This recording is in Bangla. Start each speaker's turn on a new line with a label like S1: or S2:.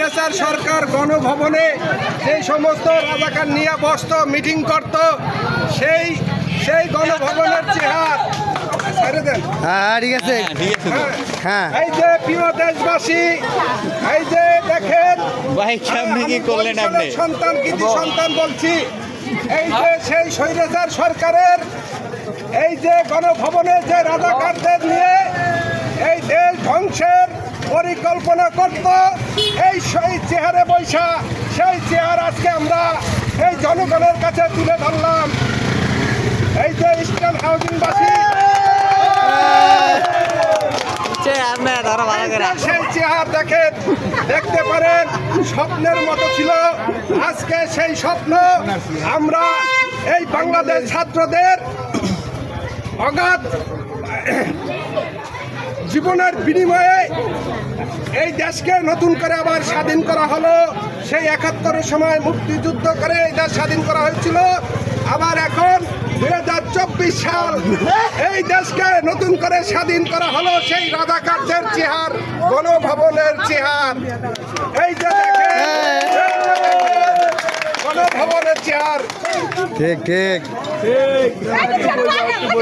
S1: স্বৈরাচার সরকার গণভবনে যে সমস্ত রাজাকার নিয়ে বসত, মিটিং করত, সেই গণভবনের চেহার ছেড়ে দেন।
S2: হ্যাঁ ঠিক আছে, হ্যাঁ।
S1: এই যে প্রিয় দেশবাসী, এই যে দেখেন
S3: ভাই কেমনি কি করলেন আপনি?
S1: সন্তান কৃতি সন্তান বলছি, এই যে সেই স্বৈরাচার সরকারের এই যে গণভবনে যে রাজাকারদের নিয়ে এই দেশ ধ্বংসের পরিকল্পনা করত, এই সেই চেহারে বৈশা সেই চেহার আজকে আমরা এই জনগণের কাছে তুলে ধরলাম। এই যে ইস্টার্ন হাউজিংবাসী সেই চেহারা দেখতে পারেন, স্বপ্নের মতো ছিল। আজকে সেই স্বপ্ন আমরা এই বাংলাদেশ ছাত্রদের অগাধ জীবনের বিনিময়ে এই দেশকে নতুন করে আবার স্বাধীন করা হলো। সেই ৭১-এর সময় মুক্তিযুদ্ধ করে এই দেশ স্বাধীন করা হয়েছিল। আবার এখন ২০২৪ সাল এই দেশকে নতুন করে স্বাধীন করা হলো সেই রাজাকারদের চেহার, গণভবনের চেহার। এই যে দেখেন গণভবনের চেহার।
S2: ঠিক ঠিক।